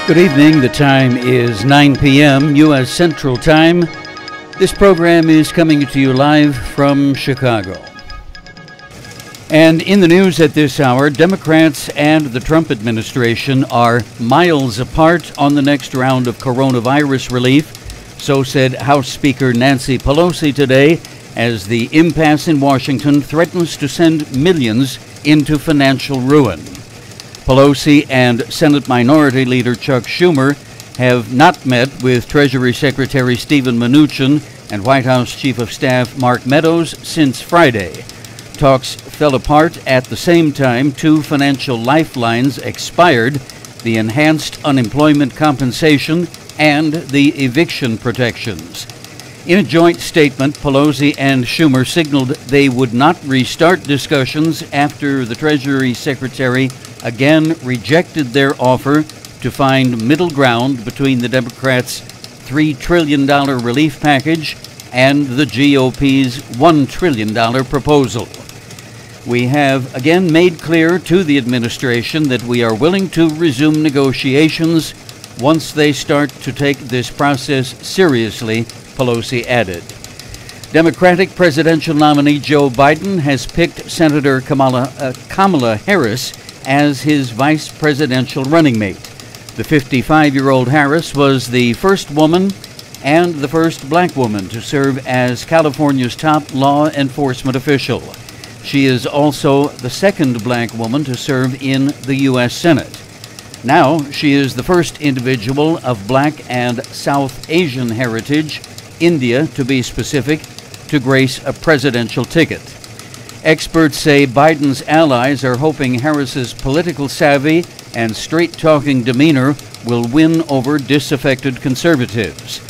Good evening. The time is 9 p.m. U.S. Central Time. This program is coming to you live from Chicago. And in the news at this hour, Democrats and the Trump administration are miles apart on the next round of coronavirus relief. So said House Speaker Nancy Pelosi today, as the impasse in Washington threatens to send millions into financial ruin. Pelosi and Senate Minority Leader Chuck Schumer have not met with Treasury Secretary Steven Mnuchin and White House Chief of Staff Mark Meadows since Friday. Talks fell apart at the same time two financial lifelines expired: the enhanced unemployment compensation and the eviction protections. In a joint statement, Pelosi and Schumer signaled they would not restart discussions after the Treasury Secretary again rejected their offer to find middle ground between the Democrats' $3 trillion relief package and the GOP's $1 trillion proposal. We have again made clear to the administration that we are willing to resume negotiations once they start to take this process seriously, Pelosi added. Democratic presidential nominee Joe Biden has picked Senator Kamala Harris as his vice presidential running mate. The 55-year-old Harris was the first woman and the first black woman to serve as California's top law enforcement official. She is also the second black woman to serve in the U.S. Senate. Now she is the first individual of black and South Asian heritage, India to be specific, to grace a presidential ticket. Experts say Biden's allies are hoping Harris's political savvy and straight-talking demeanor will win over disaffected conservatives.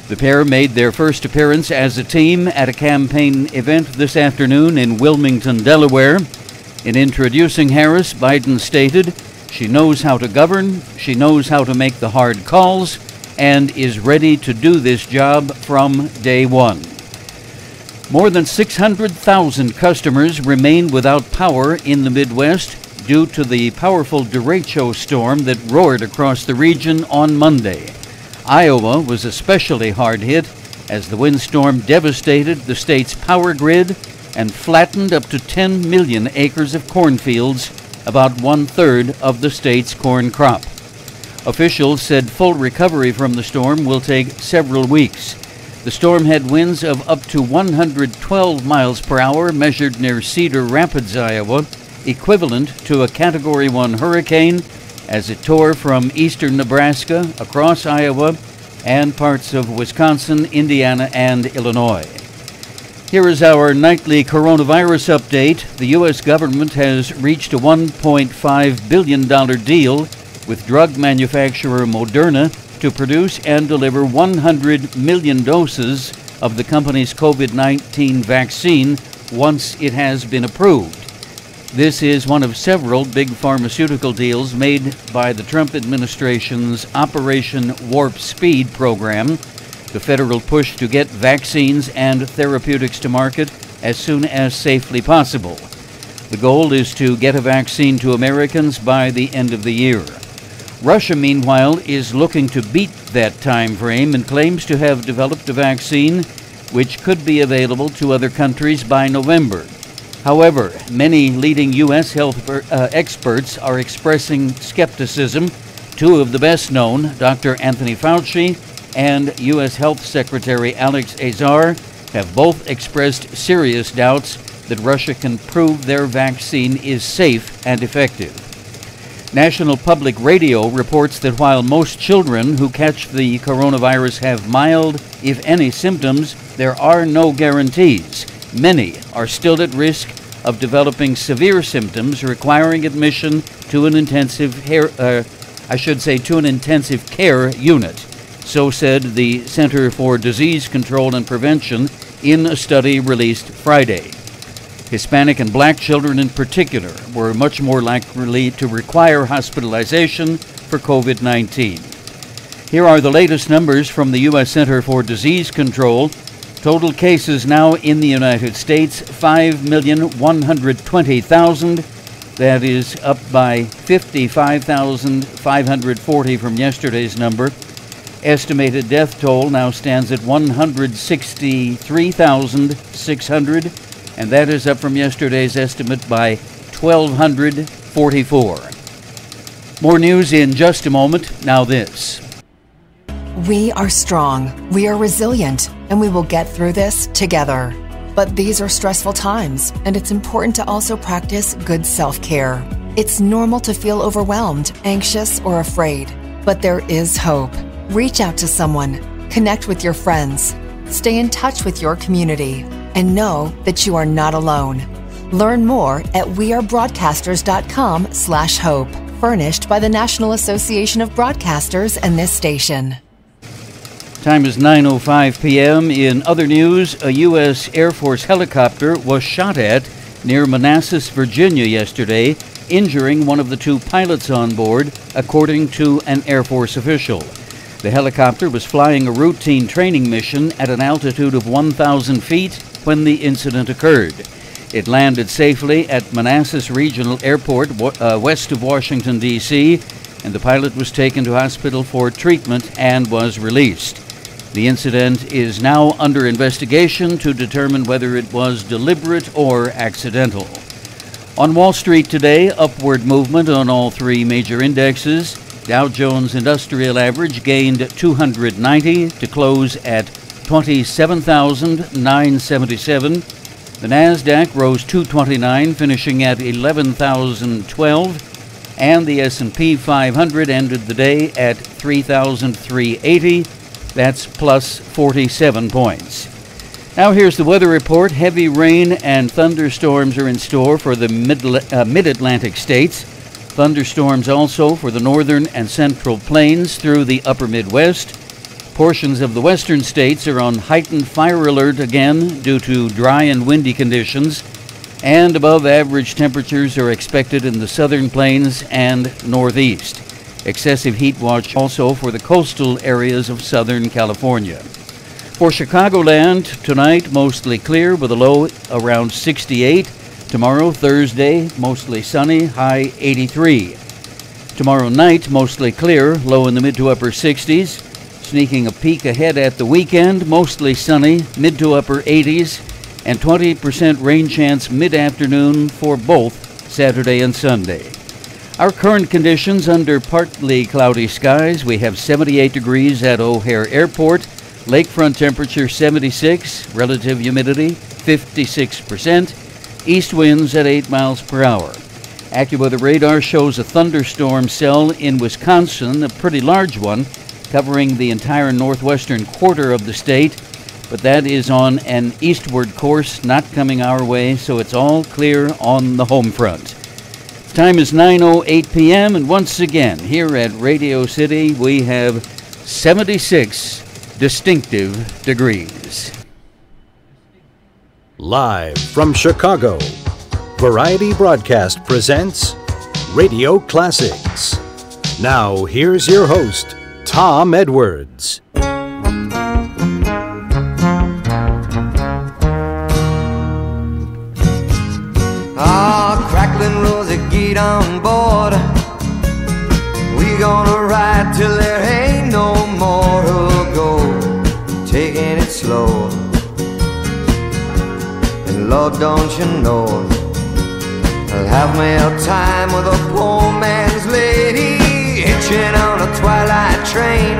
The pair made their first appearance as a team at a campaign event this afternoon in Wilmington, Delaware. In introducing Harris, Biden stated, "She knows how to govern, she knows how to make the hard calls, and is ready to do this job from day one." More than 600,000 customers remain without power in the Midwest due to the powerful derecho storm that roared across the region on Monday. Iowa was especially hard hit as the windstorm devastated the state's power grid and flattened up to 10 million acres of cornfields, about one-third of the state's corn crop. Officials said full recovery from the storm will take several weeks. The storm had winds of up to 112 miles per hour measured near Cedar Rapids, Iowa, equivalent to a Category 1 hurricane, as it tore from eastern Nebraska across Iowa and parts of Wisconsin, Indiana, and Illinois. Here is our nightly coronavirus update. The U.S. government has reached a $1.5 billion deal with drug manufacturer Moderna to produce and deliver 100 million doses of the company's COVID-19 vaccine once it has been approved. This is one of several big pharmaceutical deals made by the Trump administration's Operation Warp Speed program, the federal push to get vaccines and therapeutics to market as soon as safely possible. The goal is to get a vaccine to Americans by the end of the year. Russia, meanwhile, is looking to beat that time frame and claims to have developed a vaccine which could be available to other countries by November. However, many leading U.S. health experts are expressing skepticism. Two of the best known, Dr. Anthony Fauci and U.S. Health Secretary Alex Azar, have both expressed serious doubts that Russia can prove their vaccine is safe and effective. National Public Radio reports that while most children who catch the coronavirus have mild, if any, symptoms, there are no guarantees. Many are still at risk of developing severe symptoms requiring admission to an intensive care unit. So said the Center for Disease Control and Prevention in a study released Friday. Hispanic and black children in particular were much more likely to require hospitalization for COVID-19. Here are the latest numbers from the U.S. Center for Disease Control. Total cases now in the United States, 5,120,000. That is up by 55,540 from yesterday's number. Estimated death toll now stands at 163,600, and that is up from yesterday's estimate by 1,244. More news in just a moment. Now this. We are strong, we are resilient, and we will get through this together. But these are stressful times, and it's important to also practice good self-care. It's normal to feel overwhelmed, anxious, or afraid, but there is hope. Reach out to someone, connect with your friends, stay in touch with your community, and know that you are not alone. Learn more at wearebroadcasters.com/hope, furnished by the National Association of Broadcasters and this station. Time is 9:05 p.m. In other news, a U.S. Air Force helicopter was shot at near Manassas, Virginia yesterday, injuring one of the two pilots on board, according to an Air Force official. The helicopter was flying a routine training mission at an altitude of 1,000 feet when the incident occurred. It landed safely at Manassas Regional Airport, west of Washington, D.C., and the pilot was taken to hospital for treatment and was released. The incident is now under investigation to determine whether it was deliberate or accidental. On Wall Street today, upward movement on all three major indexes. Dow Jones Industrial Average gained 290 to close at 27,977. The Nasdaq rose 229, finishing at 11,012, and the S&P 500 ended the day at 3,380. That's plus 47 points. Now here's the weather report. Heavy rain and thunderstorms are in store for the mid-Atlantic states. Thunderstorms also for the northern and central plains through the upper Midwest. Portions of the western states are on heightened fire alert again due to dry and windy conditions, and above average temperatures are expected in the southern plains and northeast. Excessive heat watch also for the coastal areas of Southern California. For Chicagoland, tonight mostly clear with a low around 68. Tomorrow, Thursday, mostly sunny, high 83. Tomorrow night, mostly clear, low in the mid to upper 60s. Sneaking a peek ahead at the weekend, mostly sunny, mid to upper 80s, and 20% rain chance mid-afternoon for both Saturday and Sunday. Our current conditions under partly cloudy skies. We have 78 degrees at O'Hare Airport. Lakefront temperature 76, relative humidity 56%, east winds at 8 miles per hour. AccuWeather radar shows a thunderstorm cell in Wisconsin, a pretty large one, covering the entire northwestern quarter of the state, but that is on an eastward course, not coming our way, so it's all clear on the home front. Time is 9:08 p.m., and once again, here at Radio City, we have 76 distinctive degrees. Live from Chicago, Variety Broadcast presents Radio Classics. Now, here's your host, Tom Edwards. Crackling Rosie, get on board. We gonna ride till there ain't no more to go. Taking it slow. And Lord, don't you know, I'll have me a time with a poor man's lady, hitching on a twilight train.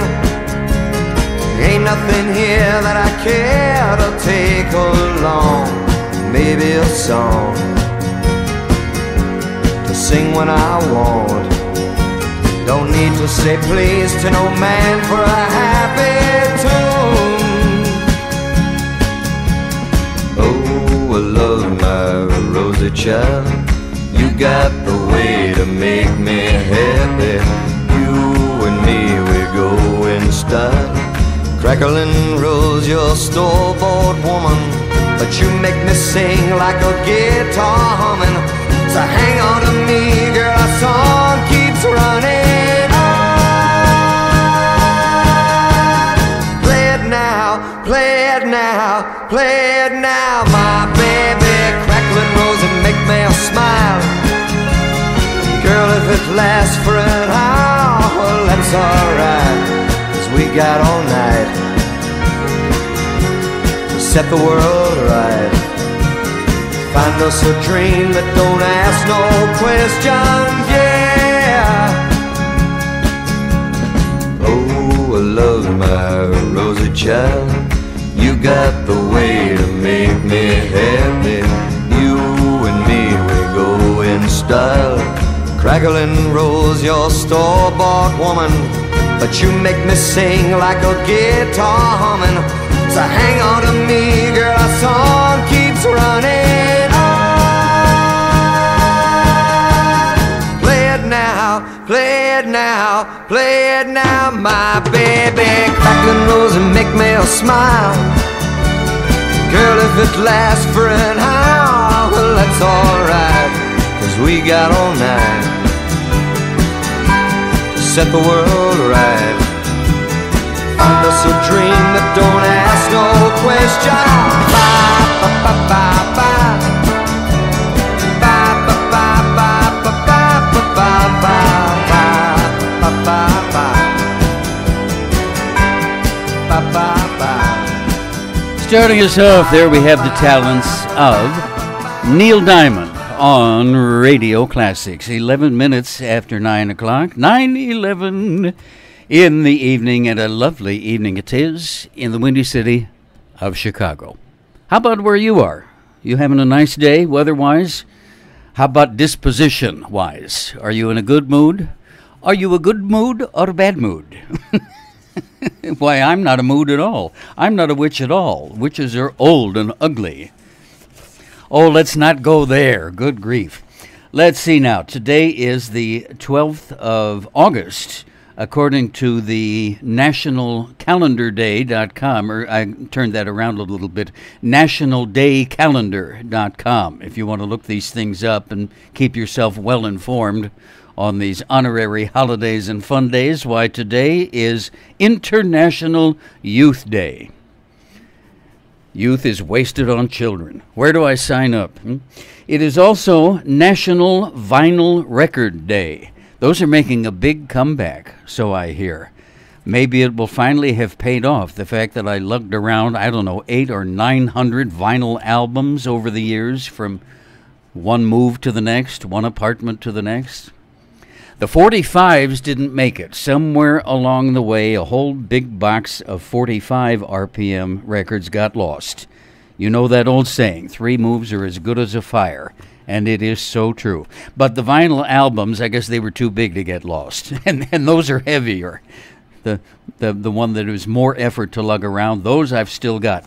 Ain't nothing here that I care to take along. Maybe a song sing when I want. Don't need to say please to no man for a happy tune. Oh, I love my Rosie child. You got the way to make me happy. You and me, we go in style. Crackling Rose, you're a store-bought woman, but you make me sing like a guitar humming. So hang on to me, girl, our song keeps running on. Play it now, play it now, play it now. My baby, Crackling Rose, and make me smile. Girl, if it lasts for an hour, well, that's alright, 'cause we got all night to set the world right. Find us a dream that don't ask no questions, yeah. Oh, I love my rosy child. You got the way to make me happy. You and me, we go in style. Crackling rose, your store-bought woman, but you make me sing like a guitar humming. So hang on to me, girl, our song keeps running on. Play it now, play it now, play it now, my baby. Crackling rose and make me smile. Girl, if it lasts for an hour, well, that's alright, 'cause we got all night to set the world right. Find us a dream that don't ask no questions. Bye, bye, bye, bye, bye. Bye, bye, bye, bye, bye, bye, bye, bye, bye, bye, bye, bye, bye. Starting us off, there we have the talents of Neil Diamond on Radio Classics. 11 minutes after 9 o'clock, 9:11 in the evening, and a lovely evening it is in the Windy City of Chicago. How about where you are? You having a nice day weather-wise? How about disposition-wise? Are you in a good mood? Are you a good mood or a bad mood? Why, I'm not a mood at all. I'm not a witch at all. Witches are old and ugly. Oh, let's not go there. Good grief. Let's see now. Today is the 12th of August, according to the nationalcalendarday.com, or I turned that around a little bit, nationaldaycalendar.com, if you want to look these things up and keep yourself well informed on these honorary holidays and fun days. Why, today is International Youth Day. Youth is wasted on children. Where do I sign up? It is also National Vinyl Record Day. Those are making a big comeback, so I hear. Maybe it will finally have paid off, the fact that I lugged around, 800 or 900 vinyl albums over the years, from one move to the next, one apartment to the next. The 45s didn't make it. Somewhere along the way, a whole big box of 45 RPM records got lost. You know that old saying, 3 moves are as good as a fire. And it is so true. But the vinyl albums, I guess they were too big to get lost. And those are heavier. The one that was more effort to lug around, those I've still got.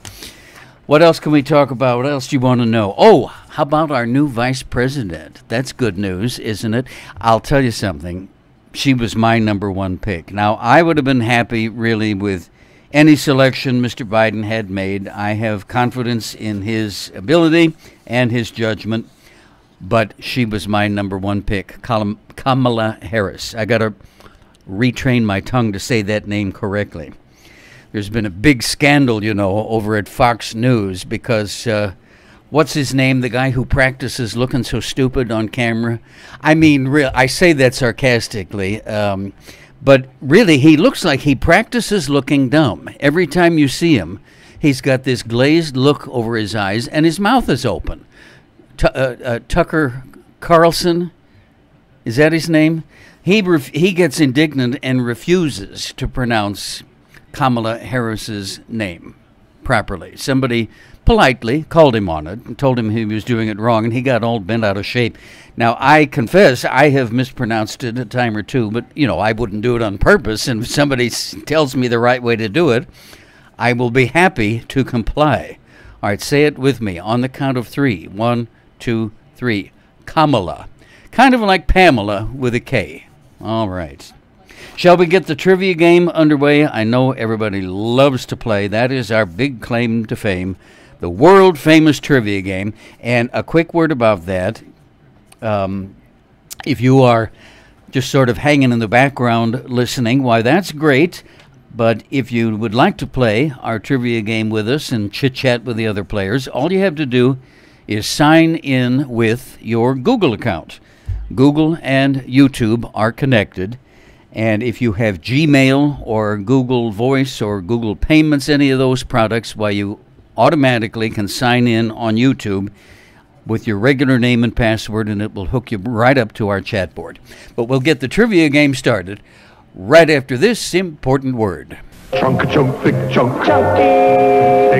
What else can we talk about? What else do you want to know? Oh, how about our new vice president? That's good news, isn't it? I'll tell you something. She was my number one pick. Now, I would have been happy, really, with any selection Mr. Biden had made. I have confidence in his ability and his judgment, but she was my number one pick, Kamala Harris. I got to retrain my tongue to say that name correctly. There's been a big scandal, over at Fox News because, what's his name, the guy who practices looking so stupid on camera? I mean, I say that sarcastically, but really he looks like he practices looking dumb. Every time you see him, he's got this glazed look over his eyes and his mouth is open. Tucker Carlson, is that his name? He gets indignant and refuses to pronounce Kamala Harris's name properly. Somebody politely called him on it and told him he was doing it wrong, and he got all bent out of shape. Now, I confess I have mispronounced it a time or two, but, I wouldn't do it on purpose, and if somebody tells me the right way to do it, I will be happy to comply. All right, say it with me on the count of 3. 1, 2, 3. Kamala. Kind of like Pamela with a K. All right. Shall we get the trivia game underway? I know everybody loves to play. That is our big claim to fame, the world-famous trivia game. And a quick word about that. If you are just sort of hanging in the background listening, why, that's great. But if you would like to play our trivia game with us and chit-chat with the other players, all you have to do is sign in with your Google account. Google and YouTube are connected. And if you have Gmail or Google Voice or Google Payments, any of those products, why you automatically can sign in on YouTube with your regular name and password, and it will hook you right up to our chat board. But we'll get the trivia game started right after this important word. Chunk, chunk, thick chunk. Chunky.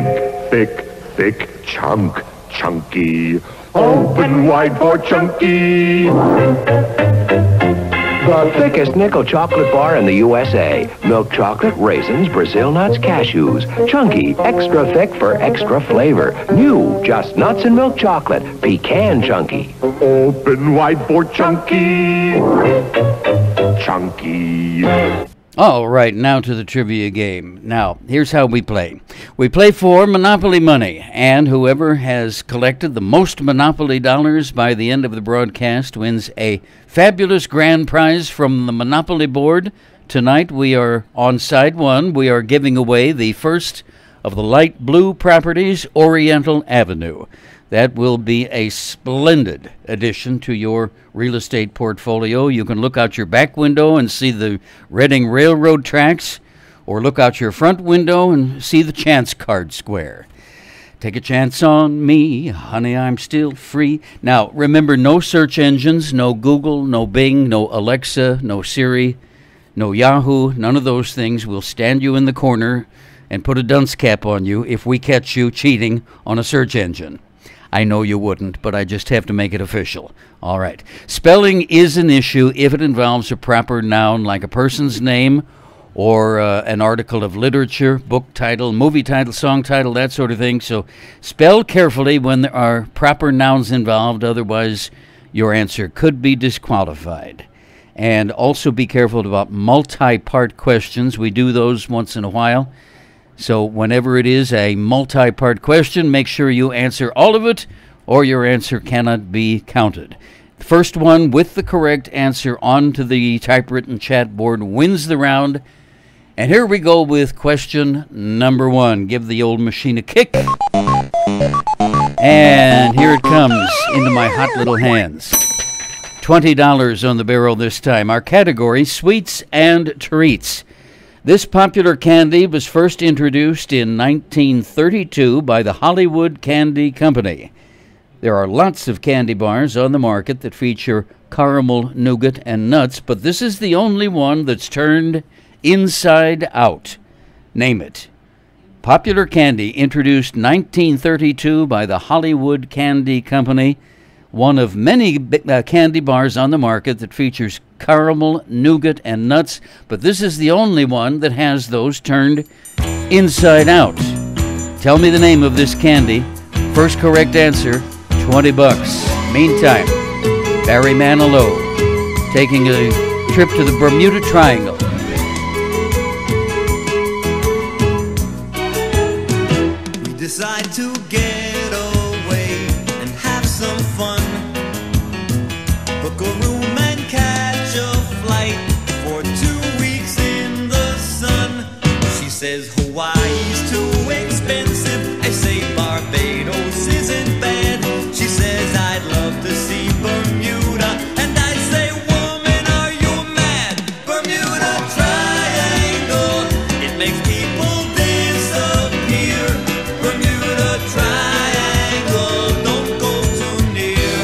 Thick chunk. Chunky. Open wide for Chunky. The thickest nickel chocolate bar in the USA. Milk chocolate, raisins, Brazil nuts, cashews. Chunky, extra thick for extra flavor. New, just nuts and milk chocolate. Pecan Chunky. Open wide for Chunky. Chunky. All right, now to the trivia game. Now, here's how we play. We play for Monopoly money, and whoever has collected the most Monopoly dollars by the end of the broadcast wins a fabulous grand prize from the Monopoly board. Tonight, we are on side one. We are giving away the first of the light blue properties, Oriental Avenue. That will be a splendid addition to your real estate portfolio. You can look out your back window and see the Reading Railroad tracks, or look out your front window and see the Chance Card Square. Take a chance on me, honey, I'm still free. Now, remember, no search engines, no Google, no Bing, no Alexa, no Siri, no Yahoo, none of those things will stand you in the corner and put a dunce cap on you if we catch you cheating on a search engine. I know you wouldn't, but I just have to make it official. All right. Spelling is an issue if it involves a proper noun like a person's name or an article of literature, book title, movie title, song title, that sort of thing. So spell carefully when there are proper nouns involved. Otherwise, your answer could be disqualified. And also be careful about multi-part questions. We do those once in a while. So whenever it is a multi-part question, make sure you answer all of it, or your answer cannot be counted. The first one with the correct answer onto the typewritten chat board wins the round. And here we go with question number one. Give the old machine a kick. And here it comes into my hot little hands. $20 on the barrel this time. Our category, sweets and treats. This popular candy was first introduced in 1932 by the Hollywood Candy Company. There are lots of candy bars on the market that feature caramel, nougat, and nuts, but this is the only one that's turned inside out. Name it. Popular candy introduced 1932 by the Hollywood Candy Company. One of many candy bars on the market that features caramel, nougat, and nuts, but this is the only one that has those turned inside out. Tell me the name of this candy. First correct answer, $20. Meantime, Barry Manilow taking a trip to the Bermuda Triangle. We decide to get away and have some fun. Book a room and catch a flight for 2 weeks in the sun. She says Hawaii's too expensive. I say Barbados isn't bad. She says I'd love to see Bermuda, and I say, woman, are you mad? Bermuda Triangle, it makes people disappear. Bermuda Triangle, don't go too near.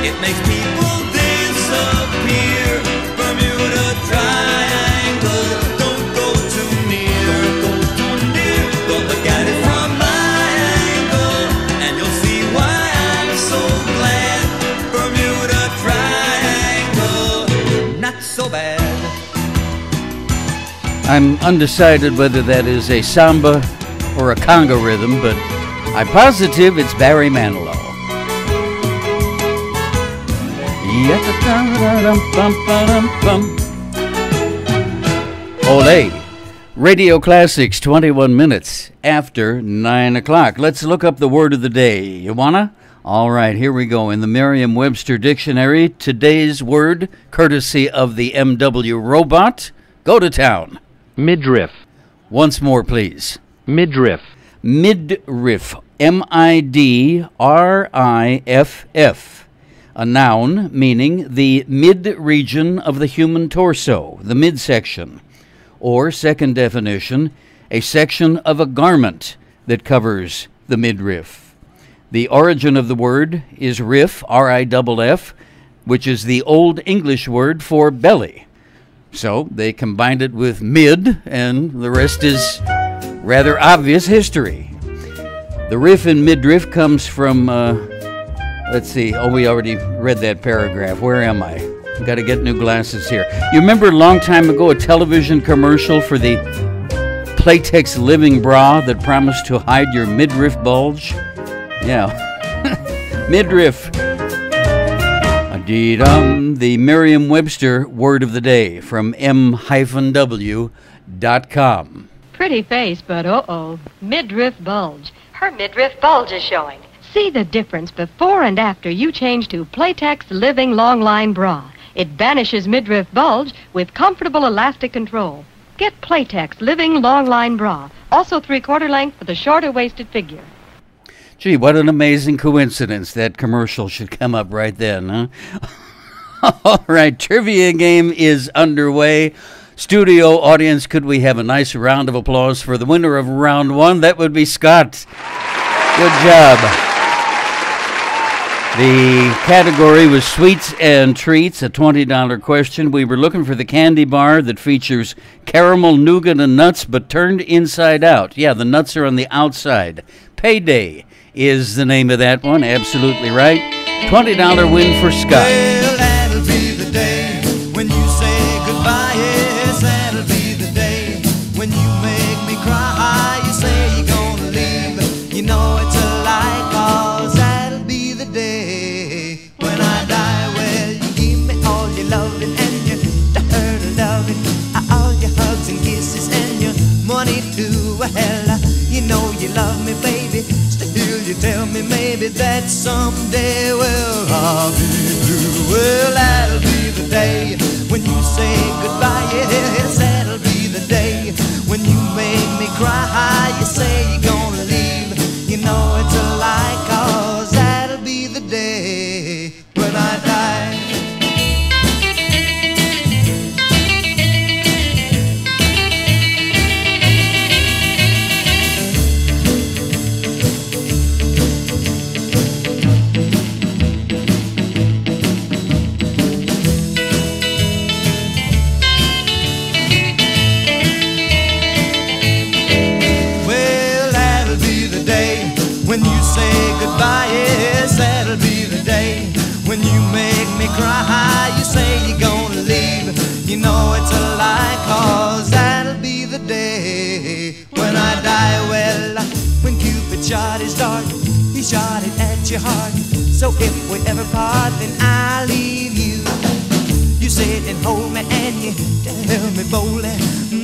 It makes people disappear. Bermuda Triangle. Don't go too near. Don't go too near. But look at it from my angle, and you'll see why I'm so glad. Bermuda Triangle. Not so bad. I'm undecided whether that is a samba or a conga rhythm, but I'm positive it's Barry Manilow. Ole. Radio Classics, 21 minutes after 9 o'clock. Let's look up the word of the day. You wanna? All right, here we go. In the Merriam-Webster Dictionary, today's word, courtesy of the MW Robot. Go to town. Midriff. Once more, please. Midriff. Midriff. M-I-D-R-I-F-F. A noun meaning the mid-region of the human torso, the midsection. Or, second definition, a section of a garment that covers the midriff. The origin of the word is riff, R-I-F-F, which is the Old English word for belly. So they combined it with mid, and the rest is rather obvious history. The riff in midriff comes from, let's see, we already read that paragraph. Where am I? Got to get new glasses here. You remember a long time ago a television commercial for the Playtex Living Bra that promised to hide your midriff bulge? Yeah. Midriff. The Merriam-Webster word of the day from m-w.com. Pretty face, but midriff bulge. Her midriff bulge is showing. See the difference before and after you change to Playtex Living Long Line Bra. It banishes midriff bulge with comfortable elastic control. Get Playtex Living Long Line Bra, also 3/4 length for the shorter waisted figure. Gee, what an amazing coincidence. That commercial should come up right then, huh? All right, trivia game is underway. Studio audience, could we have a nice round of applause for the winner of round one? That would be Scott. Good job. The category was sweets and treats, a $20 question. We were looking for the candy bar that features caramel, nougat, and nuts, but turned inside out. Yeah, the nuts are on the outside. Payday is the name of that one. Absolutely right. $20 win for Scott. Well, that'll be the day when you say goodbye. Yes, that'll be the day when you make me cry. You say you're gonna leave. You know it's a lie, 'cause that'll be the day when I die. Well, you give me all your loving and your loving, all your hugs and kisses and your money too. Well, you know you love me, baby. Still you tell me maybe that someday, well, I'll be blue. Well, that'll be the day when you say goodbye. Yes, that'll be the day when you make me cry. You say you're gonna leave. You know it's a lie, 'cause that'll be the day when I die. When you say goodbye, yes, that'll be the day when you make me cry. You say you're gonna leave. You know it's a lie, 'cause that'll be the day when I die. Well, when Cupid shot his dart, he shot it at your heart. So if we ever part, then I'll leave you. You sit and hold me and you tell me boldly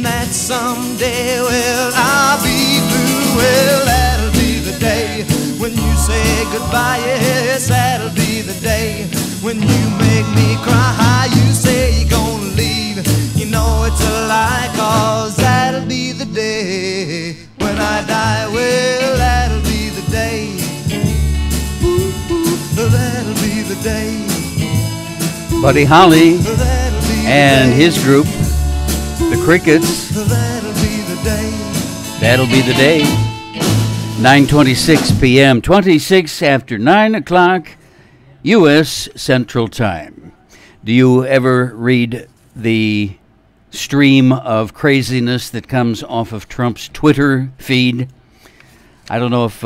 that someday, well, I'll be blue. Well, that'll be the day when you say goodbye. Yes, that'll be the day when you make me cry. You say you're gonna leave. You know it's a lie, 'cause that'll be the day when I die. Well, that'll be the day. Ooh, that'll be the day. Buddy Holly and his group, the Crickets. That'll be the day. That'll be the day. 9:26 p.m., 26 after 9 o'clock. U.S. Central Time. Do you ever read the stream of craziness that comes off of Trump's Twitter feed? I don't know if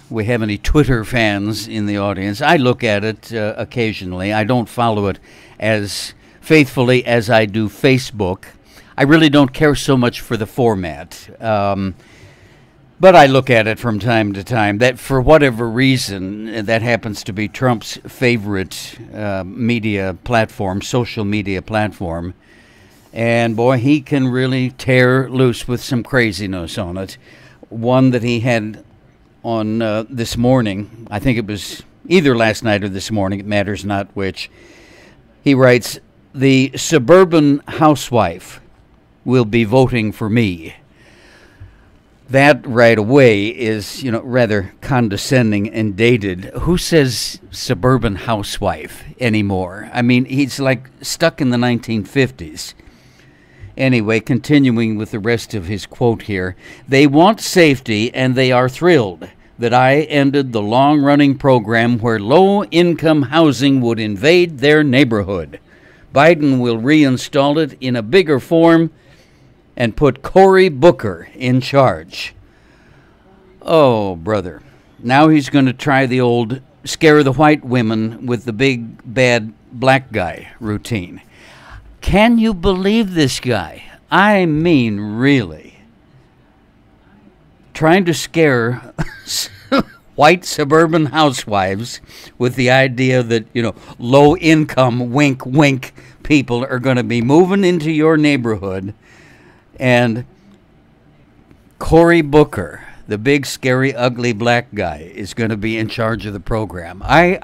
we have any Twitter fans in the audience. I look at it occasionally. I don't follow it as faithfully as I do Facebook. I really don't care so much for the format. But I look at it from time to time. That, for whatever reason, that happens to be Trump's favorite media platform, social media platform. And boy, he can really tear loose with some craziness on it. One that he had on this morning, I think it was either last night or this morning, it matters not which. He writes, "The suburban housewife will be voting for me." That right away is, rather condescending and dated. Who says suburban housewife anymore? I mean, he's like stuck in the 1950s. Anyway, continuing with the rest of his quote here, "They want safety and they are thrilled that I ended the long-running program where low-income housing would invade their neighborhood. Biden will reinstall it in a bigger form and put Cory Booker in charge." Oh, brother. Now he's going to try the old scare the white women with the big, bad black guy routine. Can you believe this guy? I mean, really. Trying to scare white suburban housewives with the idea that, low-income, wink, wink people are going to be moving into your neighborhood. And Cory Booker, the big, scary, ugly black guy, is going to be in charge of the program. I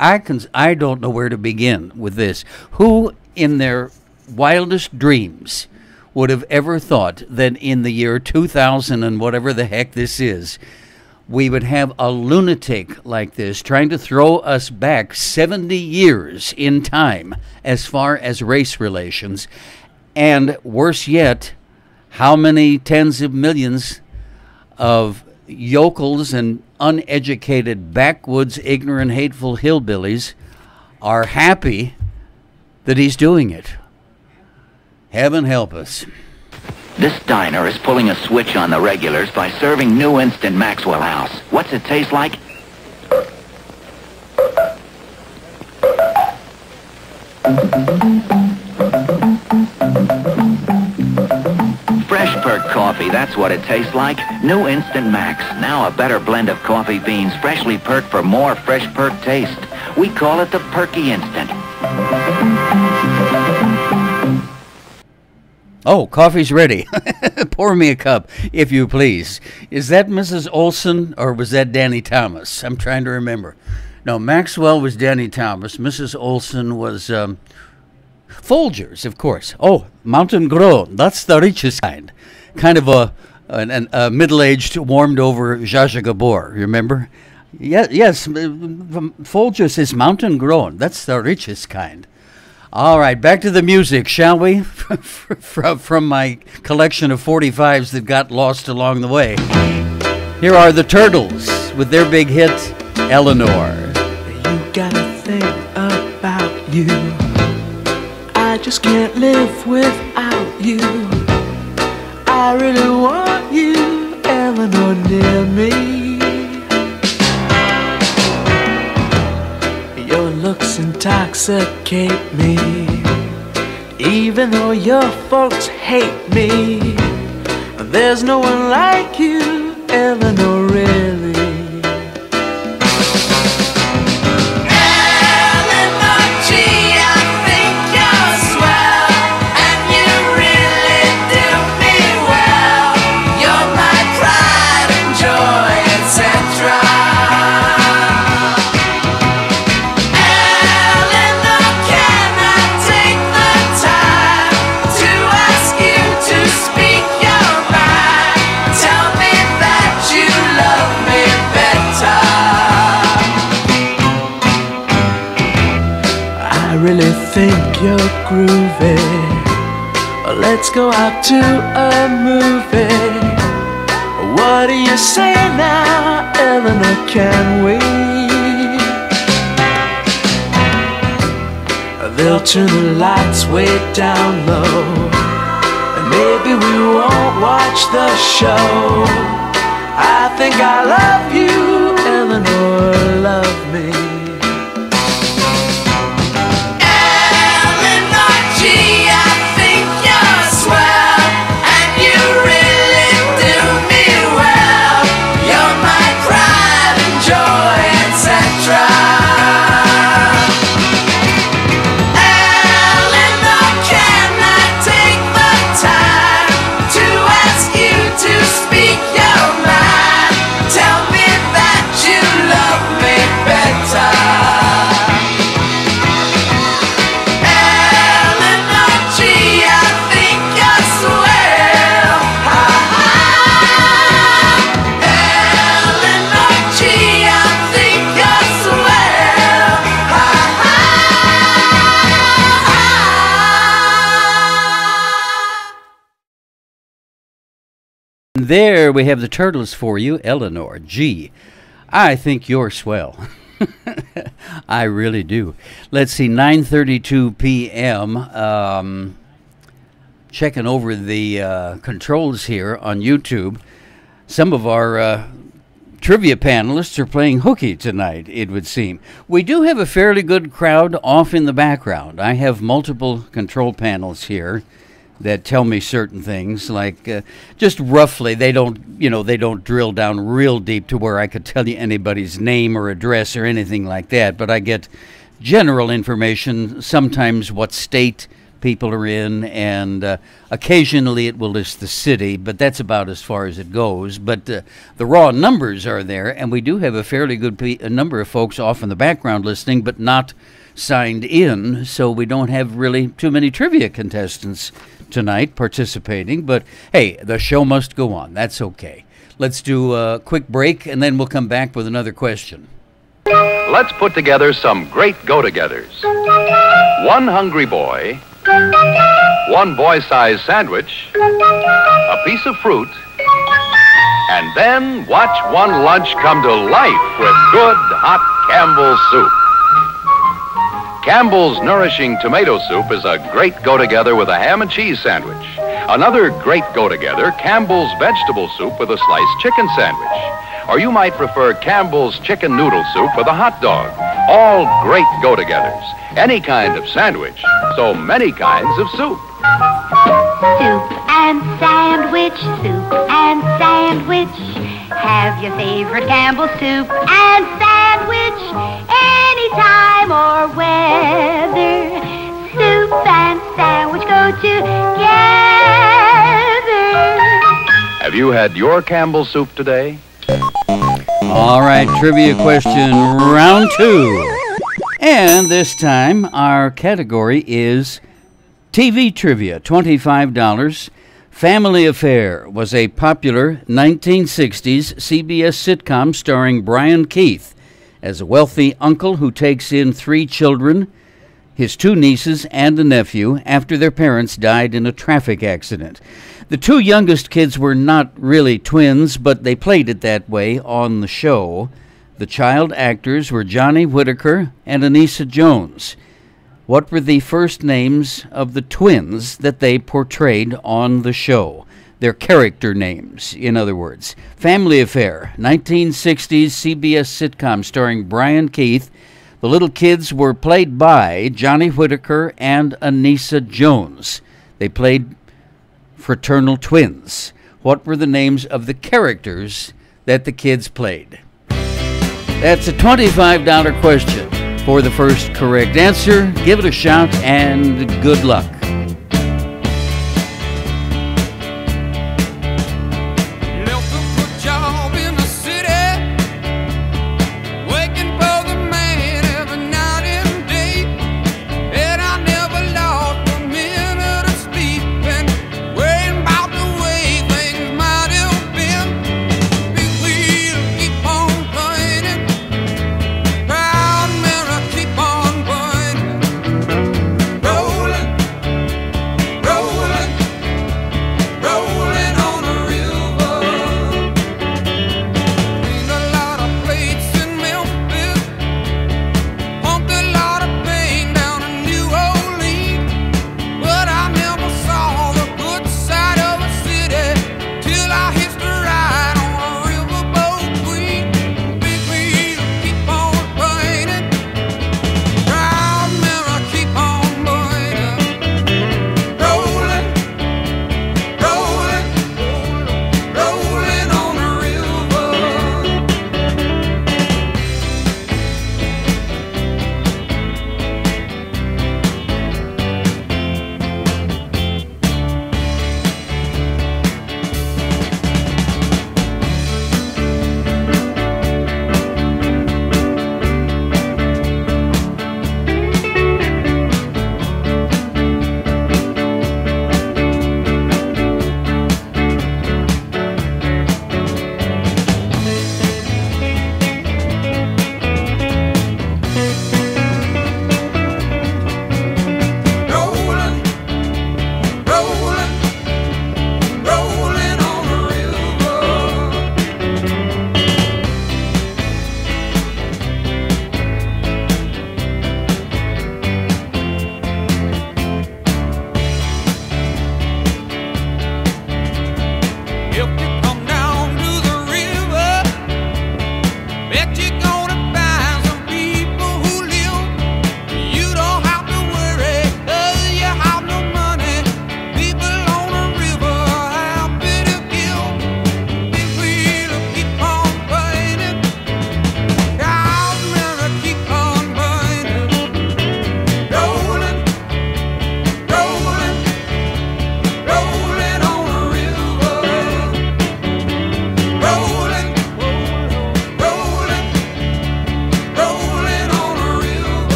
don't know where to begin with this. Who in their wildest dreams would have ever thought that in the year 2000 and whatever the heck this is, we would have a lunatic like this trying to throw us back 70 years in time as far as race relations, and worse yet, how many tens of millions of yokels and uneducated, backwoods, ignorant, hateful hillbillies are happy that he's doing it. Heaven help us. This diner is pulling a switch on the regulars by serving new instant Maxwell House. What's it taste like? Fresh perk coffee, that's what it tastes like. New Instant Max. Now a better blend of coffee beans, freshly perked for more fresh perk taste. We call it the Perky Instant. Oh, coffee's ready. Pour me a cup, if you please. Is that Mrs. Olson or was that Danny Thomas? I'm trying to remember. No, Maxwell was Danny Thomas. Mrs. Olson was Folgers, of course. Oh, Mountain Grown. That's the richest kind. Kind of a middle-aged, warmed-over Zsa Zsa Gabor, remember? Yes, Folgers is Mountain Grown. That's the richest kind. All right, back to the music, shall we? From my collection of 45s that got lost along the way. Here are the Turtles with their big hit, Eleanor. You gotta think about you. I just can't live without you. I really want you, Eleanor, near me. Your looks intoxicate me, even though your folks hate me. There's no one like you, Eleanor, really. Think you're groovy. Let's go out to a movie. What do you say now, Eleanor? Can we? they'll turn the lights way down low, and maybe we won't watch the show. I think I love you, Eleanor, love me. Eleanor G, I think you're swell, and you really do me well. You're my pride and joy, etc. Eleanor, can I take the time to ask you to speak your mind? Tell me that you love me better. Eleanor G, I think you're swell. Eleanor G, I think you're swell. There we have the Turtles for you, Eleanor G. I think you're swell. I really do. Let's see, 9:32 p.m. Checking over the controls here on YouTube. Some of our trivia panelists are playing hooky tonight, it would seem. We do have a fairly good crowd off in the background. I have multiple control panels here that tell me certain things, like just roughly. They don't drill down real deep to where I could tell you anybody's name or address or anything like that, but I get general information, sometimes what state people are in, and occasionally it will list the city, but that's about as far as it goes. But the raw numbers are there, and we do have a fairly good number of folks off in the background listening, but not signed in, so we don't have really too many trivia contestants tonight participating. But hey, the show must go on. That's okay. Let's do a quick break, and then we'll come back with another question. Let's put together some great go-togethers. One hungry boy, one boy-sized sandwich, a piece of fruit, and then watch one lunch come to life with good hot Campbell's soup. Campbell's nourishing tomato soup is a great go-together with a ham and cheese sandwich. Another great go-together, Campbell's vegetable soup with a sliced chicken sandwich. Or you might prefer Campbell's chicken noodle soup with a hot dog. All great go-togethers. Any kind of sandwich, so many kinds of soup. Soup and sandwich, soup and sandwich. Have your favorite Campbell soup and sandwich. Anytime or weather, soup and sandwich go together. Have you had your Campbell soup today? All right, trivia question round 2. And this time our category is TV trivia, $25. Family Affair was a popular 1960s CBS sitcom starring Brian Keith as a wealthy uncle who takes in 3 children, his 2 nieces and a nephew, after their parents died in a traffic accident. The 2 youngest kids were not really twins, but they played it that way on the show. The child actors were Johnny Whitaker and Anissa Jones. What were the first names of the twins that they portrayed on the show? Their character names, in other words. Family Affair, 1960s CBS sitcom starring Brian Keith. The little kids were played by Johnny Whitaker and Anissa Jones. They played fraternal twins. What were the names of the characters that the kids played? That's a $25 question. For the first correct answer, give it a shout and good luck.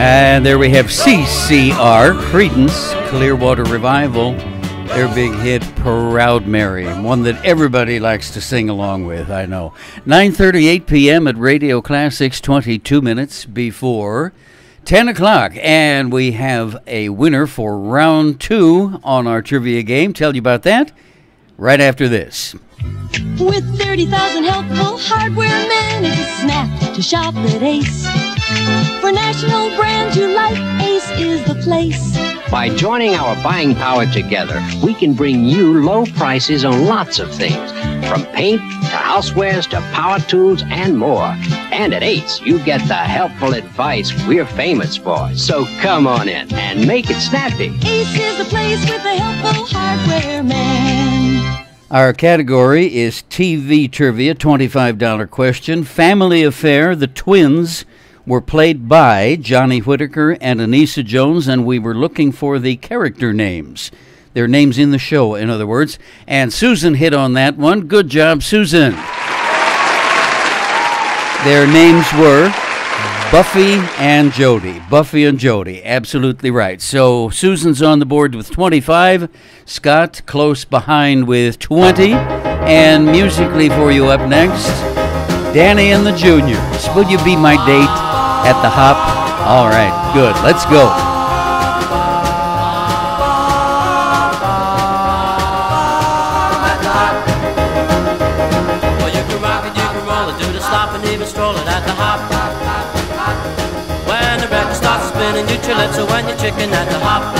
And there we have CCR, Creedence Clearwater Revival, their big hit, Proud Mary, one that everybody likes to sing along with, I know. 9:38 p.m. at Radio Classics, 22 minutes before 10 o'clock. And we have a winner for round 2 on our trivia game. Tell you about that right after this. With 30,000 helpful hardware men, it's a snap to shop at Ace. For national brands you like, Ace is the place. By joining our buying power together, we can bring you low prices on lots of things, from paint to housewares to power tools and more. And at Ace, you get the helpful advice we're famous for. So come on in and make it snappy. Ace is the place with the helpful hardware man. Our category is TV Trivia, $25 question. Family Affair, the twins were played by Johnny Whitaker and Anissa Jones, and we were looking for the character names. Their names in the show, in other words. And Susan hit on that one. Good job, Susan. Their names were Buffy and Jody. Buffy and Jody, absolutely right. So Susan's on the board with 25. Scott close behind with 20. And musically for you up next, Danny and the Juniors. Will you be my date at the Hop? All right, good. Let's go. Well, you can rock it, you can roll it, do the slop and even stroll it at the Hop. When the record starts spinning, you chill when you're chicken at the Hop.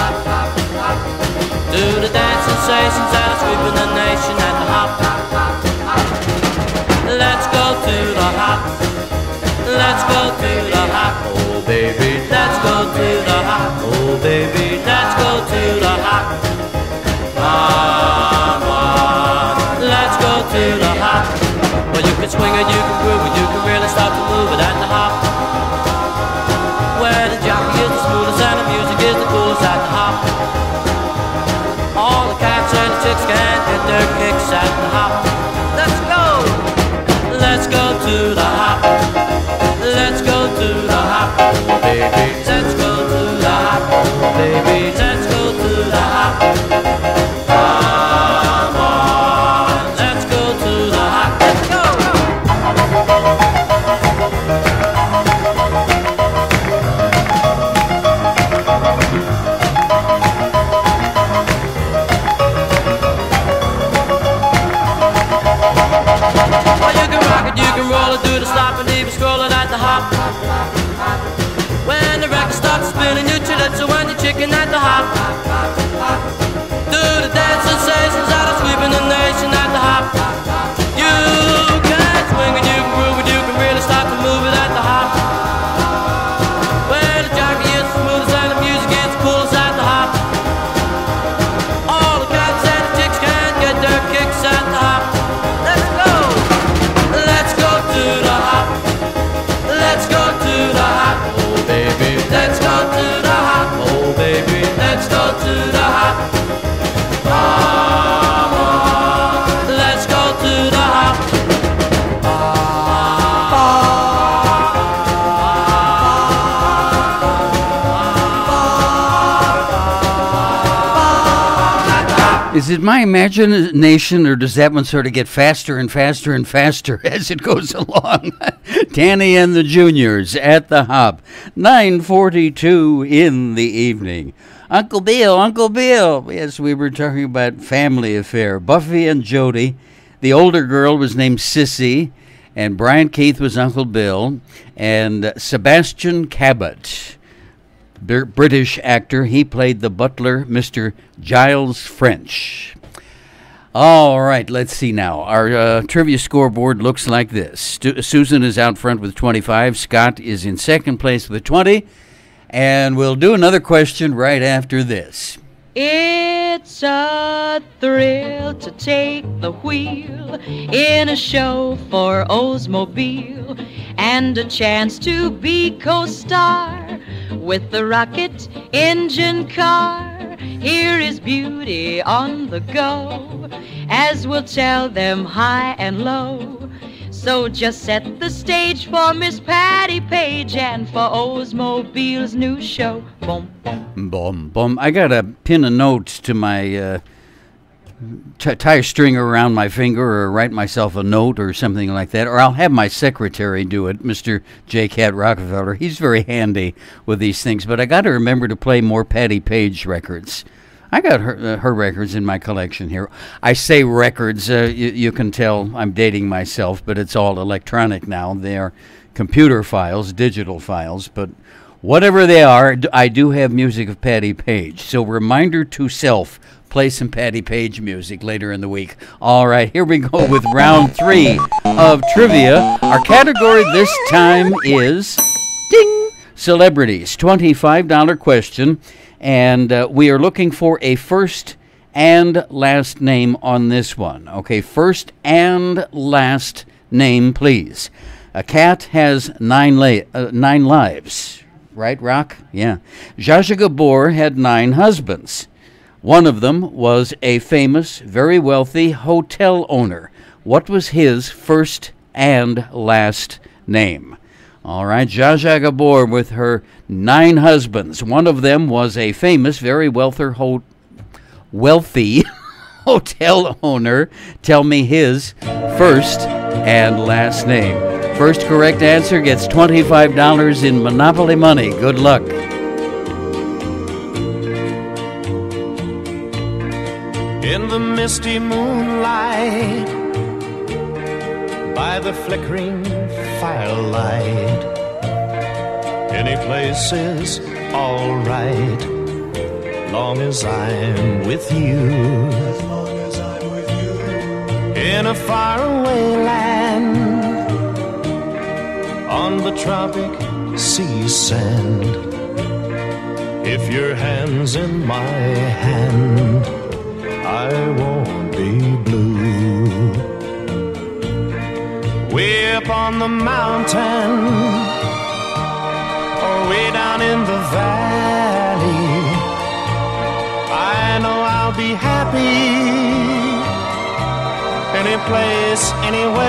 Do the dance sensations that are sweeping the nation at the Hop. Let's go to the Hop. Let's go to the Hop. Oh baby, let's go to the Hop. Oh baby, let's go to the Hop. Come on, let's go to the Hop. Well, you can swing it, you can groove it, you can really start to move it at the Hop. Where the jockey is the smoothest and the music is the coolest at the Hop. All the cats and the chicks can get their kicks at the Hop. Let's go! Let's go to the Hop. Let's go to the Hop. Oh baby, let's go to the Hop. Oh baby, let's go to the Hop. Come on, let's go to the Hop. Let's go! Do the slop and even scrolling at the Hop. When the record starts spinning, you chill it, so when you're chicken at the Hop. Do the dance sensations that are sweeping the nation at the Hop. You can swing and you can groove and you can really start to move it at the Hop. Where the jockey is the smoothest and the music is the coolest at the Hop. All the cats and the chicks can get their kicks at the Hop. Let's go! Let's go to the Hop. Let's go to the Hop. Oh baby, let's go to the Hop. Oh baby, let's go to the Hop. Come on, let's go to the Hop. Is it my imagination, or does that one sort of get faster and faster and faster as it goes along? Danny and the Juniors at the Hop, 9:42 in the evening. Uncle Bill, Uncle Bill. Yes, we were talking about Family Affair. Buffy and Jody. The older girl was named Sissy, and Brian Keith was Uncle Bill, and Sebastian Cabot, British actor, he played the butler, Mr. Giles French. All right, let's see now. Our trivia scoreboard looks like this. Susan is out front with 25. Scott is in second place with 20. And we'll do another question right after this. It's a thrill to take the wheel in a show for Oldsmobile, and a chance to be co-star with the rocket engine car. Here is beauty on the go, as we'll tell them high and low. So just set the stage for Miss Patty Page and for Oldsmobile's new show. Boom, boom. Boom, boom. I got to pin a note to my, tie a string around my finger or write myself a note or something like that. Or I'll have my secretary do it, Mr. J. Cat Rockefeller. He's very handy with these things. But I got to remember to play more Patty Page records. I got her records in my collection here. I say records. You can tell I'm dating myself, but it's all electronic now. They are computer files, digital files. But whatever they are, I do have music of Patty Page. So reminder to self, play some Patty Page music later in the week. All right, here we go with round 3 of trivia. Our category this time is ding, celebrities. $25 question. And we are looking for a first and last name on this one. Okay, first and last name, please. A cat has 9 lives. Right, Rock? Yeah. Zsa Zsa Gabor had 9 husbands. One of them was a famous, very wealthy hotel owner. What was his first and last name? All right, Zsa Zsa Gabor with her 9 husbands. One of them was a famous, very wealthy hotel owner. Tell me his first and last name. First correct answer gets $25 in Monopoly money. Good luck. In the misty moonlight, by the flickering firelight, any place is alright, long as I'm with you. As long as I'm with you. In a faraway land, on the tropic sea sand, if your hand's in my hand, I won't be blue. Way up on the mountain, or way down in the valley, I know I'll be happy. Any place, anywhere,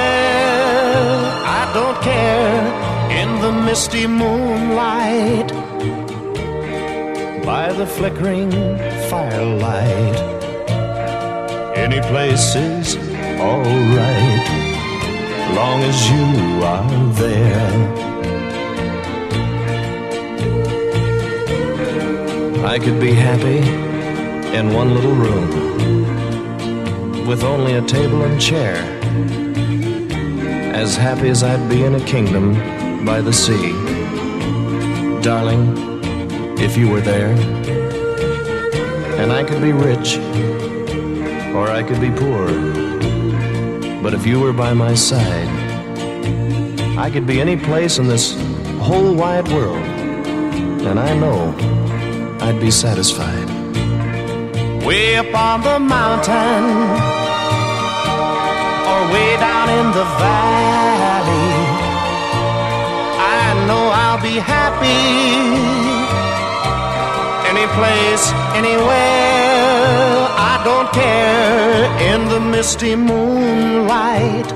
I don't care. In the misty moonlight, by the flickering firelight, any place is alright, long as you are there. I could be happy in one little room, with only a table and chair, as happy as I'd be in a kingdom by the sea. Darling, if you were there, and I could be rich, or I could be poor, but if you were by my side, I could be any place in this whole wide world, and I know I'd be satisfied. Way up on the mountain, or way down in the valley, I know I'll be happy. Any place, anywhere, I don't care. In the misty moonlight,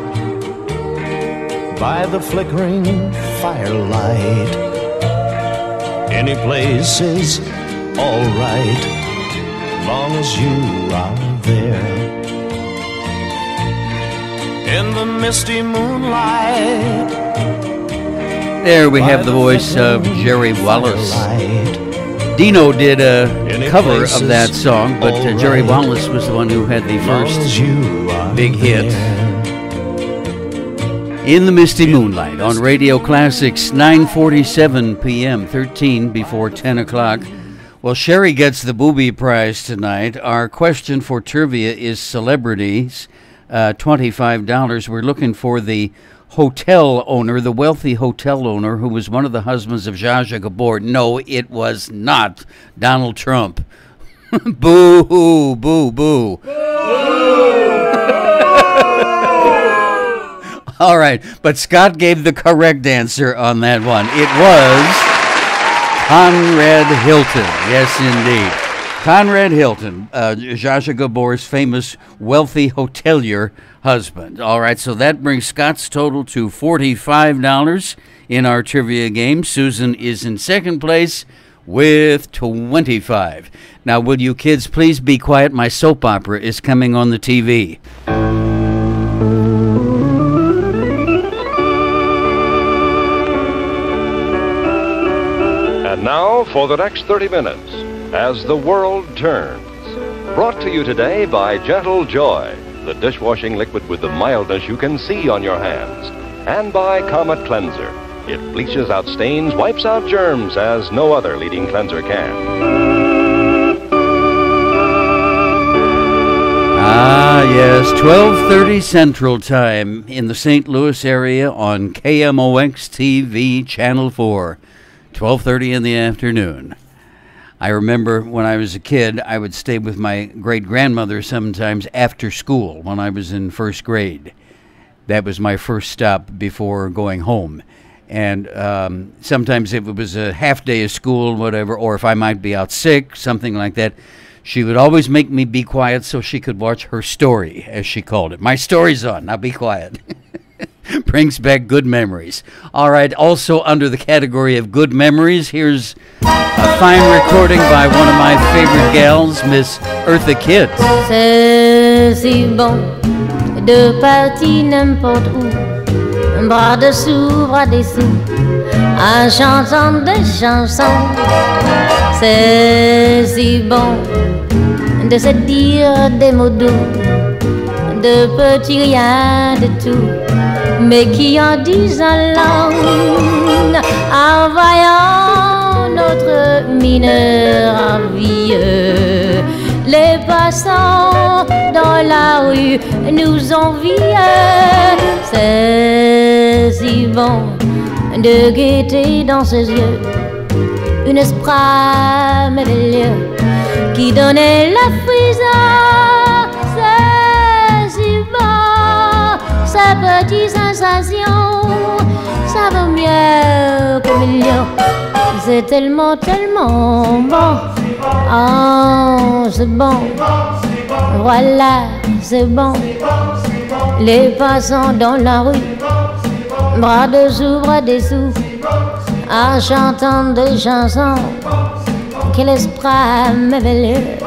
by the flickering firelight, any place is alright, long as you are there. In the misty moonlight, there we have the voice of Jerry Wallace. Dino did a cover of that song, but Jerry Wallace was the one who had the first big hit. In the Misty Moonlight on Radio Classics, 9:47 p.m., 13 before 10 o'clock. Well, Sherry gets the booby prize tonight. Our question for trivia is celebrities, $25. We're looking for the hotel owner, the wealthy hotel owner who was one of the husbands of Zsa Zsa Gabor. No, it was not Donald Trump. Boo, boo, boo, boo. All right, but Scott gave the correct answer on that one. It was Conrad Hilton. Yes, indeed. Conrad Hilton, Zsa Zsa Gabor's famous wealthy hotelier husband. All right, so that brings Scott's total to $45 in our trivia game. Susan is in second place with 25. Now, will you kids please be quiet? My soap opera is coming on the TV. And now for the next 30 minutes, as the world turns. Brought to you today by Gentle Joy, the dishwashing liquid with the mildness you can see on your hands. And by Comet Cleanser. It bleaches out stains, wipes out germs as no other leading cleanser can. Ah, yes, 12:30 Central Time in the St. Louis area on KMOX-TV Channel 4. 12:30 in the afternoon. I remember when I was a kid, I would stay with my great-grandmother sometimes after school when I was in first grade. That was my first stop before going home. And sometimes if it was a half day of school, whatever, or if I might be out sick, something like that, she would always make me be quiet so she could watch her story, as she called it. My story's on, now be quiet. Brings back good memories. All right, also under the category of good memories, here's a fine recording by one of my favorite gals, Miss Eartha Kitt. C'est si bon de partir n'importe où, bras dessous, bras dessous, en chantant des chansons. C'est si bon de se dire des mots doux, de petits rien de tout, mais qui en disent un long, en voyant notre mineur envieux. Les passants dans la rue nous envient. C'est si bon de gaieté dans ses yeux, une esprit merveilleux qui donnait la frisson. C'est si bon, ces petites sensations, ça vaut mieux qu'un million. C'est tellement, tellement bon. Oh, c'est bon. Voilà, c'est bon. Les passants dans la rue, bras dessous, bras dessous, en chantant des chansons. Quel esprit merveilleux.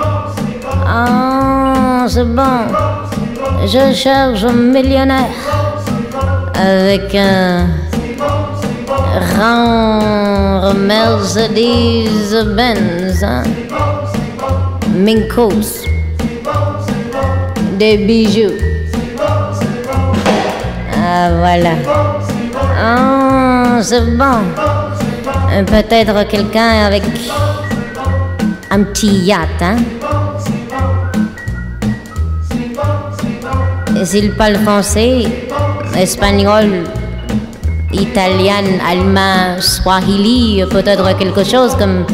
Oh, c'est bon. Je cherche un millionnaire avec un rang Mercedes-Benz, hein? Minkos, des bijoux. Ah, voilà. Oh, c'est bon. Peut-être quelqu'un avec un petit yacht, hein? Et s'il parle français, espagnol, italien, allemand, swahili, peut-être quelque chose comme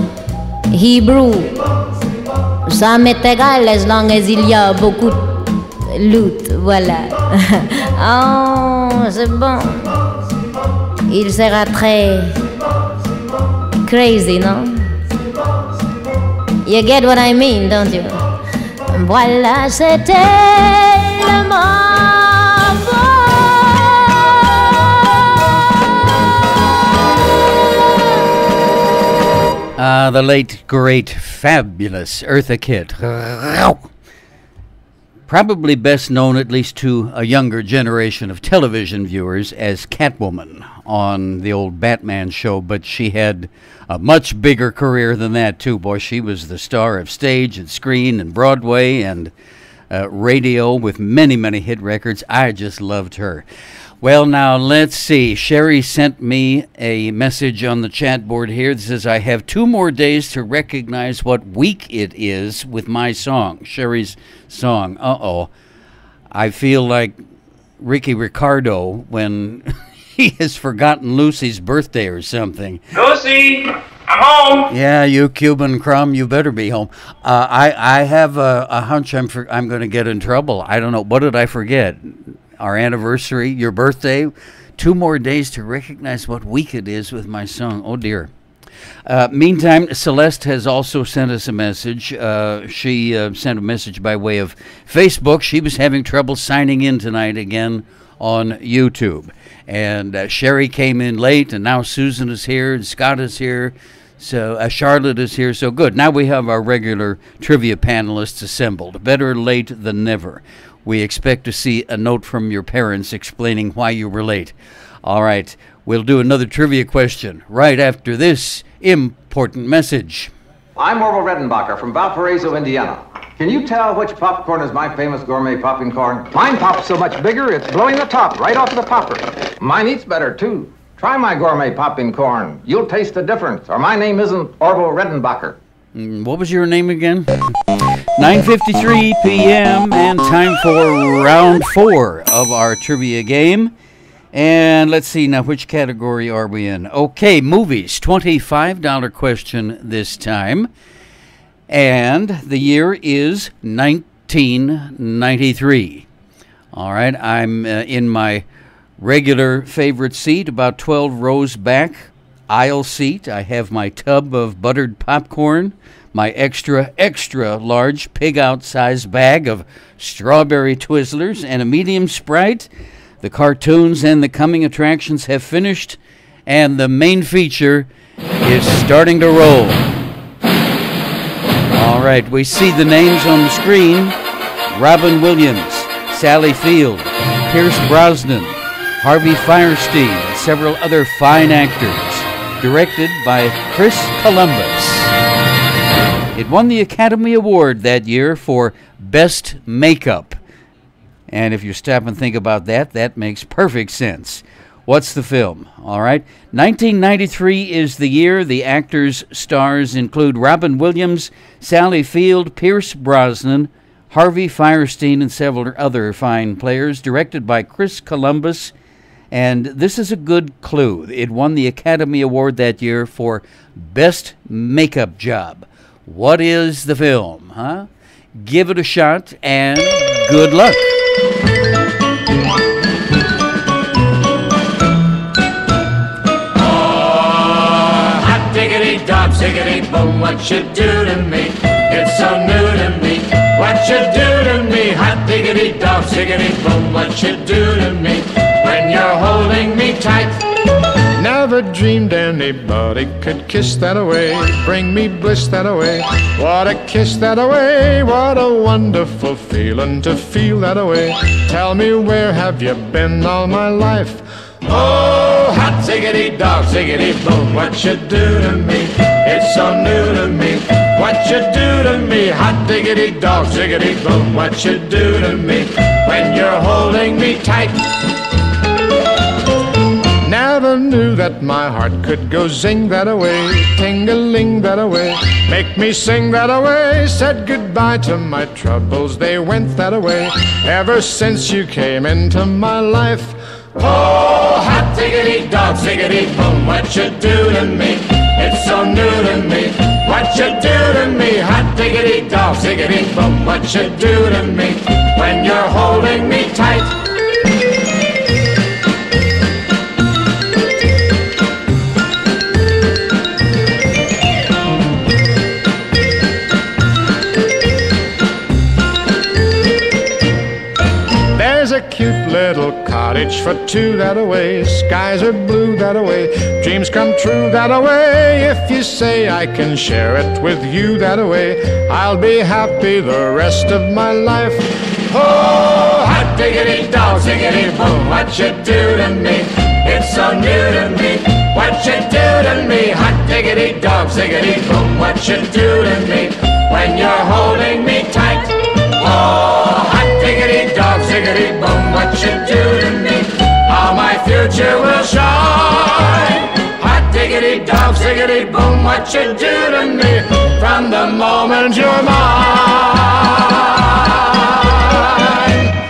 Hebrew. Ça m'est égal as long as il y a beaucoup de loot, voilà. Oh, c'est bon. Il sera très crazy, non? You get what I mean, don't you? Voilà, c'était le moment. The late, great, fabulous Eartha Kitt. Probably best known, at least to a younger generation of television viewers, as Catwoman on the old Batman show, but she had a much bigger career than that, too. Boy, she was the star of stage and screen and Broadway and radio with many, many hit records. I just loved her. Well, now, let's see. Sherry sent me a message on the chat board here that says, I have 2 more days to recognize what week it is with my song, Sherry's song. Uh-oh. I feel like Ricky Ricardo when he has forgotten Lucy's birthday or something. Lucy, I'm home. Yeah, you Cuban crumb, you better be home. I have a hunch I'm going to get in trouble. I don't know. What did I forget? Our anniversary, your birthday, 2 more days to recognize what week it is with my song. Oh, dear. Meantime, Celeste has also sent us a message. She sent a message by way of Facebook. She was having trouble signing in tonight again on YouTube. And Sherry came in late, and now Susan is here, and Scott is here. So Charlotte is here. So good. Now we have our regular trivia panelists assembled. Better late than never. We expect to see a note from your parents explaining why you were late. All right. We'll do another trivia question right after this important message. I'm Orville Redenbacher from Valparaiso, Indiana. Can you tell which popcorn is my famous gourmet popping corn? Mine pops so much bigger, it's blowing the top right off of the popper. Mine eats better, too. Try my gourmet popping corn. You'll taste the difference, or my name isn't Orville Redenbacher. What was your name again? 9:53 p.m. and time for round 4 of our trivia game. And let's see now, which category are we in? Okay, movies. $25 question this time. And the year is 1993. All right, I'm in my regular favorite seat, about 12 rows back, aisle seat. I have my tub of buttered popcorn, my extra large pig-out-sized bag of strawberry Twizzlers, and a medium Sprite. The cartoons and the coming attractions have finished, and the main feature is starting to roll. All right, we see the names on the screen. Robin Williams, Sally Field, Pierce Brosnan, Harvey Fierstein, and several other fine actors. Directed by Chris Columbus. It won the Academy Award that year for Best Makeup. And if you stop and think about that, that makes perfect sense. What's the film? All right. 1993 is the year. The actors' stars include Robin Williams, Sally Field, Pierce Brosnan, Harvey Fierstein, and several other fine players. Directed by Chris Columbus. And this is a good clue. It won the Academy Award that year for Best Makeup Job. What is the film, huh? Give it a shot, and good luck. Hot diggity dog, ziggity boom, what you do to me? It's so new to me. What you do to me? Hot diggity dog, ziggity boom, what you do to me? When you're holding me tight. Never dreamed anybody could kiss that away, bring me bliss that away. What a kiss that away, what a wonderful feeling to feel that away. Tell me, where have you been all my life? Oh, hot ziggity dog, ziggity boom, what you do to me? It's so new to me. What you do to me? Hot diggity dog, ziggity boom, what you do to me? When you're holding me tight. Never knew that my heart could go zing that away, ting-a-ling that away, make me sing that away. Said goodbye to my troubles, they went that away, ever since you came into my life. Oh, hot diggity dog, ziggity boom, what you do to me? It's so new to me. What you do to me? Hot diggity dog, ziggity boom, what you do to me? When you're holding me tight. There's a cute little cottage for two that away, skies are blue that away, dreams come true that away. If you say I can share it with you that away, I'll be happy the rest of my life. Oh, hot diggity dog, ziggity boom, what you do to me? It's so new to me. What you do to me? Hot diggity dog, ziggity boom, what you do to me? When you're holding me tight. Oh, hot diggity dog, ziggity boom, what you do to me? How my future will shine. Hot diggity dog, ziggity boom, what you do to me? From the moment you're mine.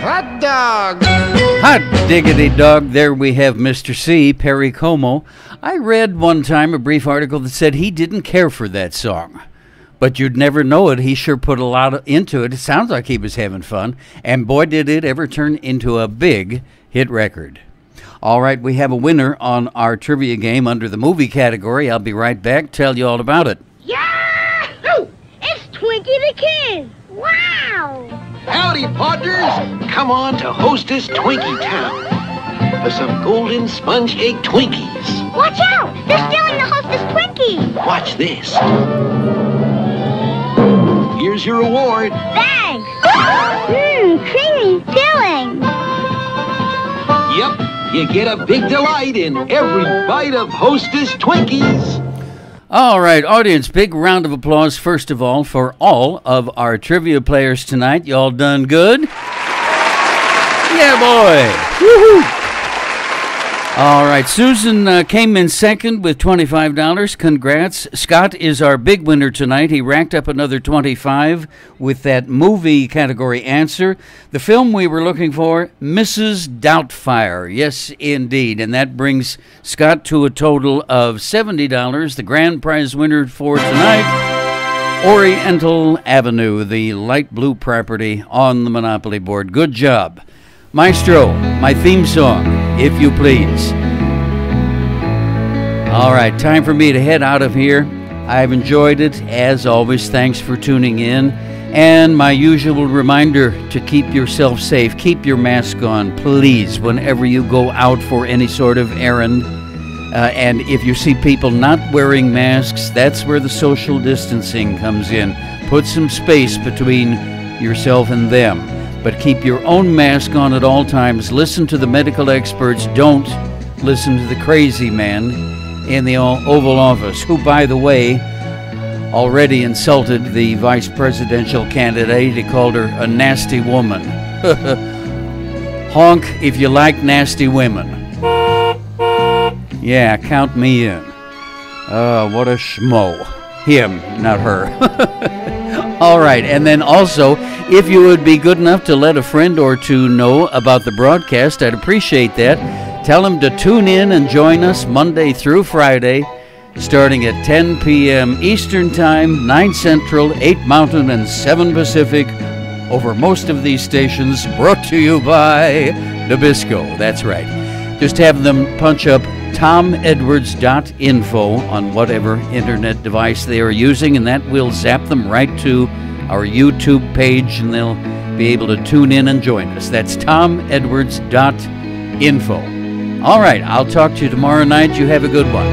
Hot dog. Hot diggity dog. There we have Mr. C, Perry Como. I read one time a brief article that said he didn't care for that song. But you'd never know it. He sure put a lot into it. It sounds like he was having fun. And boy, did it ever turn into a big hit record. All right, we have a winner on our trivia game under the movie category. I'll be right back. Tell you all about it. Yahoo! It's Twinkie the Kid. Wow! Howdy, partners! Come on to Hostess Twinkie Town for some golden sponge cake Twinkies. Watch out! They're stealing the Hostess Twinkie. Watch this. Here's your reward. Thanks. Creamy filling. Yep, you get a big delight in every bite of Hostess Twinkies. All right, audience, big round of applause, first of all, for all of our trivia players tonight. Y'all done good? Yeah, boy. Woohoo! All right, Susan came in second with $25. Congrats. Scott is our big winner tonight. He racked up another $25 with that movie category answer. The film we were looking for, Mrs. Doubtfire. Yes, indeed. And that brings Scott to a total of $70. The grand prize winner for tonight, Oriental Avenue, the light blue property on the Monopoly board. Good job. Maestro, my theme song, if you please. All right, time for me to head out of here. I've enjoyed it, as always. Thanks for tuning in. And my usual reminder to keep yourself safe. Keep your mask on, please, whenever you go out for any sort of errand. And if you see people not wearing masks, that's where the social distancing comes in. Put some space between yourself and them. But keep your own mask on at all times. Listen to the medical experts. Don't listen to the crazy man in the Oval Office, who, by the way, already insulted the vice presidential candidate. He called her a nasty woman. Honk if you like nasty women. Yeah, count me in. What a schmo. Him, not her. All right, and then also, if you would be good enough to let a friend or two know about the broadcast, I'd appreciate that. Tell them to tune in and join us Monday through Friday, starting at 10 p.m. Eastern Time, 9 Central, 8 Mountain, and 7 Pacific, over most of these stations, brought to you by Nabisco. That's right. Just have them punch up tomedwards.info on whatever internet device they are using, and that will zap them right to our YouTube page, and they'll be able to tune in and join us. That's tomedwards.info. All right, I'll talk to you tomorrow night. You have a good one.